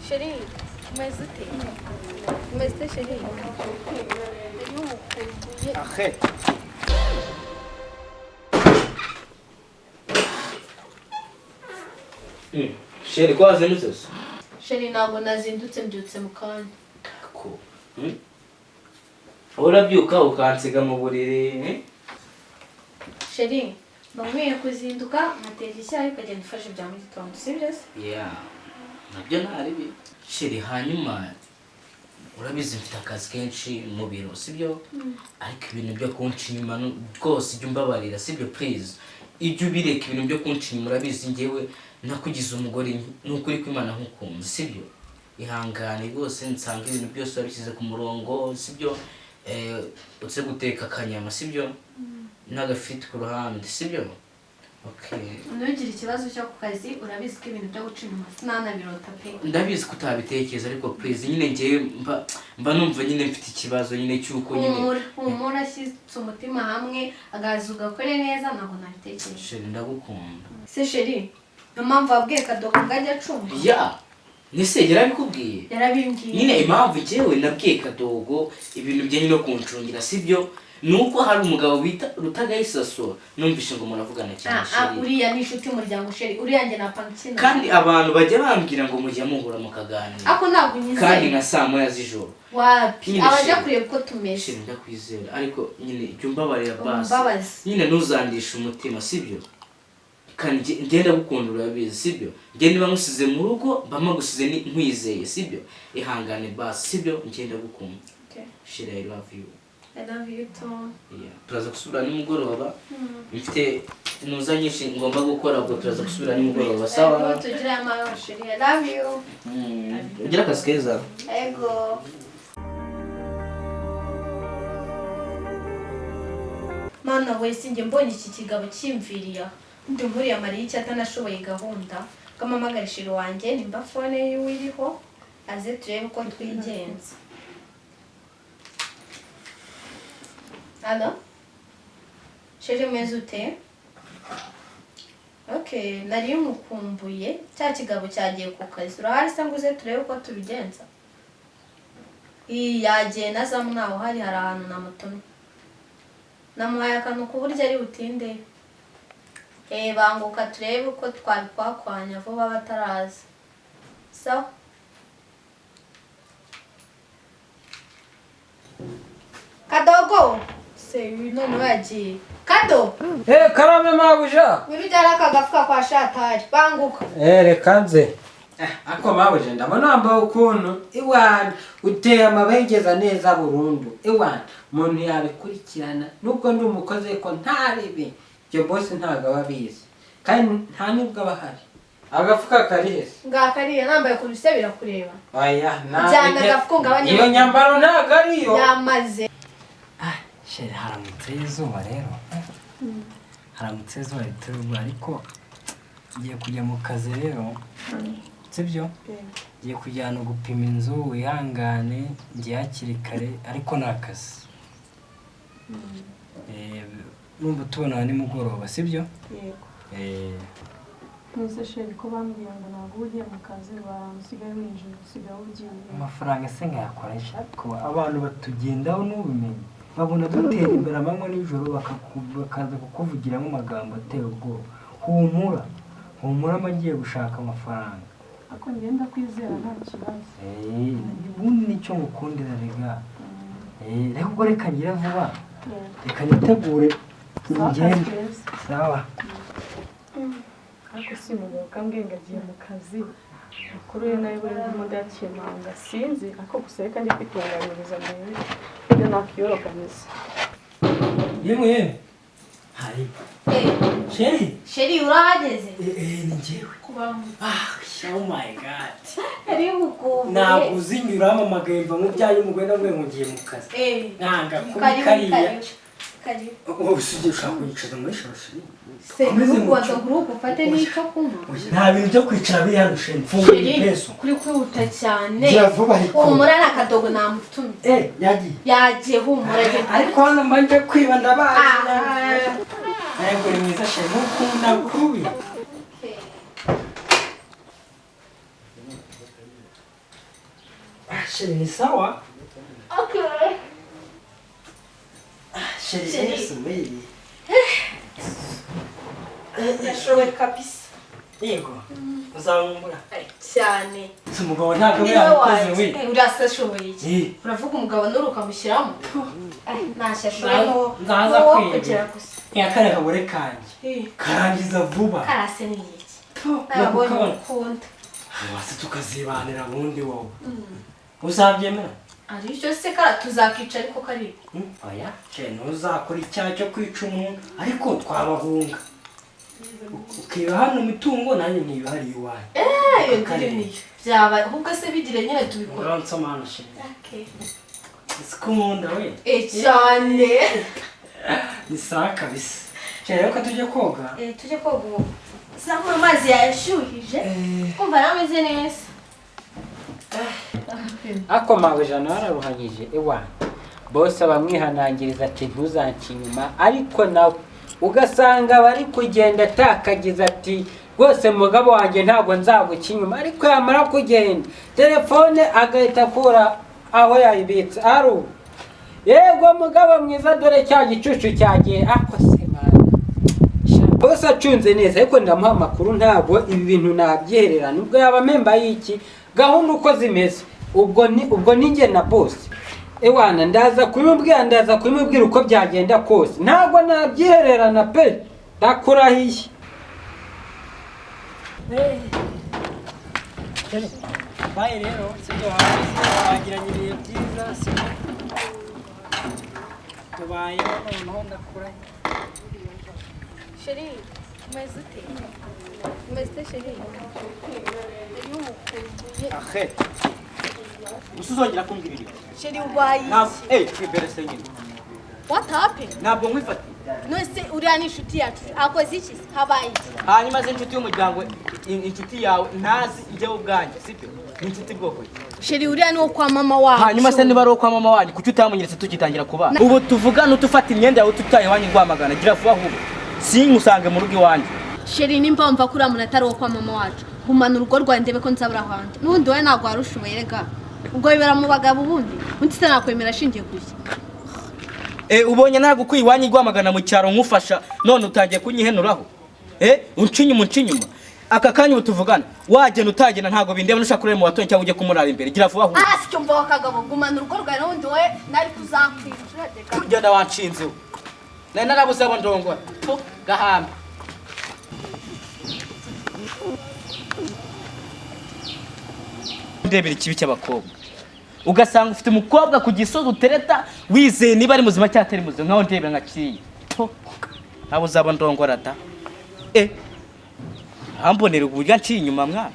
Sheri, umeze ute? Umeze ute Sheri? Ahe. Sheri ko wazindutse se? Sheri ntabwo nazindutse mbyutse mu kanya. Ko. Urabyuka ukansiga mu buriri. Sheri, nkwiye kuzinduka nkateka icyayi ukagenda ufashe ibya mu gitondo, sibyo se? Yeah. Nabyo ntaribi. Sheri hanyuma urabizi mfite akazi kenshi mu biro, sibyo? Ariko ibintu byo kunca inyuma rwose ijya umbabarira, sibyo please? Ibyo ubireka ibintu byo kunca inyuma urabizi njyewe nakugize umugore n'ukuri kw'Imana nkukunze, sibyo? Ihangane rwose nsanga ibintu byose wabishyize ku murongo, sibyo? Utse guteka akanyama, sibyo? N'agafiti ku ruhande, sibyo? Okay. Ntugire ikibazo cyo ku kazi, urabizi ko ibintu byo guca inyuma sinanabirota pe. Ndabizi ko utabitekereza ariko please nyine njyewe mba numva nyine mfite ikibazo nyine cyuko nyine umuntu ashyitse umutima hamwe agaza ugakore neza ntabwo nabitekereje. Sheri ndagukunda. Se Sheri, niyo mpamvu wabwiye Kadogo ngo ajye acumba? Ya nise yarabikubwiye? Yarabimbwiye. Nyine impamvu njyewe nabwiye Kadogo ibintu byenye no kuncungira, sibyo? Nuko hari umugabo bita Rutagayisaso numvishe ngo muravugana cyane Sheri. Uriya ni inshuti y'umuryango Sheri, uriya njye napangikina. Kandi abantu bajya bambwira ngo mujya muhura mukaganira. Ako ntabwo nyizeye. Kandi nka saa moya z'ijoro. Wapi? Abaje kureba uko tumeze. Sheri ndakwizera ariko nyine ijya umbabarira basi. Umbabazi. Nyine ntuzandishe umutima, sibyo? Kandi ngenda gukunda urabizi, sibyo? Nge niba ngusize mu rugo mba magusize nkwizeye, sibyo? Ihangane basi, sibyo? Ngenda gukunda. Okay. Sheri I love you. I love you too. Yeah. Turaza gusubira nimugoroba. Mfite inuza nyinshi ngomba gukora ubwo turaza gusubira nimugoroba, sawa? Tugira amahoro Sheri. I love you. Ugira akazi keza. Ego. Mana wese njye mbonye iki kigabo cyimviriye. Ndi muri amariye icyo atanashoboye gahunda. Kamamagarishiro wanjye nimba phone yiwe iriho aze turebe uko twigenza. Allo? Sheri umeze ute? Okay, nari mukumbuye. Cya kigabo cyagiye ku kazi. Urahari se nguze turebe uko tubigenza? Yagiye nazamu naho hari ahantu namutumye. Namuhaye akantu ku buryo ari butinde. Banguka turebe uko twari kwakwanya vuba bataraza. Sawa? Kadogo! None wagiye. Kado! Karame mabuja. Wirujyana akagafuka kwa Shatari. Banguka. Reka nze. Ako mabuja ndabona wambaye ukuntu iwana uteye amabengeza neza burundu. Iwana umuntu yabikurikirana nubwo ndi umukozi ko ntaribi. Byo boss ntago ababizi. Kandi nta nibwo abahari. Agafuka kari hese. Ngakariye nambaye ku bise birakureba. Oya na. Jyana agafuka ngabanye. Iyo nyambaro ntago ariyo. Yamaze. Sheri haramutse izuba rero. Haramutse izuba rituruba ariko ngiye kujya mu kazi rero. Sibyo? Ngiye kujyana gupima inzu wihangane ngiye hakiri kare ariko nakazi. Numva tubona nimugoroba sibyo? Yego. Nuse Sheri ko bambwiye ngo ntabwo ugiye mu kazi bamusigaye winjira usigaye ugiye. Amafaranga se ngayakoresha ko abantu batugendaho n'ubumenyi. Babona dutera imbere amanywa n'ijoro bakaza kukuvugiramo amagambo ateye ubwoba. Humura amagiye gushaka amafaranga. Ako ngenda kwizera nta kibazo. Ubundi nicyo ngukundira rega. Reka ubwo reka ngira vuba. Reka nitegure ingendo. Sawa. Ako si umugabo kambwiye ngo agiye mu kazi. Ukuru ye nawe buri ndimo ndakemanga sinzi ako gusa reka njye kwitunganyiriza mbere. Ibyo nakiyoroganiza. Yemwe. Hari. Sheri urahageze? Ni njyewe. Oh my god. Ari ngukumbuye. Ntabwo uzinyuramo amagambo mu byayo umugore namwe mugiye mu kazi. Nanga kubikariya. Kari. Usije ushaka kwicara muri shoshi. Se nuko group ufate n'icyo kunywa. Nta bintu byo kwicara biri hano Sheri. Mfunguye peso. Kuri kwihuta cyane. Gira vuba ariko. Humura na Kadogo namutumye. Yagiye. Yagiye humura je. Ariko hano mbanje kwiba ndabaza. Yego ni mwiza Sheri. Mukunda kubi. Sheri ni sawa? Okay. Sheri ni sumeri. Yashoboye kabisa. Yego. Uzamumbura. Cyane. Umugabo ntabwo yabikoze we. Urasa ashoboye iki? Uravuga umugabo nuru ukamushyiramo? Ntashya ashoboye. Nzaza kwiga. Yakare kabore kanje. Karangiza vuba. Karase ni iki? Nabonye ukunda. Wase tukazibanira bundi wowe. Uzabyemera? Ari cyo se kara tuzakica ariko kari. Oya, ntuzakora icyaha cyo kwica umuntu ariko twabahunga. Ukiba hano mitungo nanjye nkiba hari iwanyu. Iyo ndiri niyo. Byaba ahubwo se bigire nyine tubikora. Uransa mana sheri. Okay. Sikumunda we. Cyane. Ni sawa kabisa. Cyane ko tujye koga. Tujye koga ubu. Zamura amazi yashyuhije. Kumva nameze neza. Ako mabujana wararuhanyije ewa. Bose bamwihanangiriza ati ntuzanci inyuma ariko nawe ugasanga bari kugenda atakagiza ati rwose mugabo wanjye ntabwo nzaguca inyuma ariko yamara kugenda telefone agahita akura aho yayibitse aro yego mugabo mwiza dore cya gicucu cyagiye ako se mana bose acunze neza ariko ndamuha amakuru ntabwo ibi bintu nabyiherera nubwo yaba memba y'iki gahunda uko zimeze ubwo ninjye na boss ewana ndaza kumubwira uko byagenda kose ntabwo nabyihererana pe ndakurahiye baye rero sibyo wagiranye ibihe byiza sibyo tubaye noneho ndakurahiye Sheri, umeze ute? Umeze sheri. Ahe. Usuzongera kumbwira ibi. Sheri ubaye. Kwibere senyine. What happened? Ntabwo nkwifata. Nose uriya ni inshuti yacu. Akoze iki? Habaye iki? Hanyuma se inshuti y'umuryango inshuti yawe ntazi ijye ubwanjye, sibyo? Inshuti bwoko. Sheri uriya ni wo kwa mama wacu. Hanyuma se niba ari uko mama wanyu kuki utamunyeretse tugitangira kubana? Ubu tuvugana utufata imyenda yawe tutaye wanyu rwamagana gira vuba ahubwo. Singusange mu rugo iwanjye. Sheri nimba mva kuri amuntu atari wo kwa mama wacu. Humana urugo rwa ndebe ko nzabura ahandi. Nubundi we ntabwo warushoboye rega. Ubwo bibera mu bagabo ubundi. Undi se nakwemera ashingiye kuki. Ubonye ntabwo kwiwanyu rwamagana mu cyaro nkufasha none utangiye kunyihenuraho. Uncinyuma. Aka kanya utuvugana. Wagenda utagenda ntabwo bindeba nushaka kurema watonye cyangwa ujye kumurara imbere. Gira vuba ahubwo. Sicyo mva wakagabo gumana urugo rwa nubundi we nari kuzakwicira. Kugenda wanshinze. Nari narabuze abo ndongora. Gahamba. Ndebera ikibi cy'abakobwa. Ugasanga ufite umukobwa ku gisozi utereta wizeye niba ari muzima cyangwa atari muzima nkaho ndebera nka kiriya. Abo uzaba ndongora ta. Hambonera uburyo anciye inyuma mwana.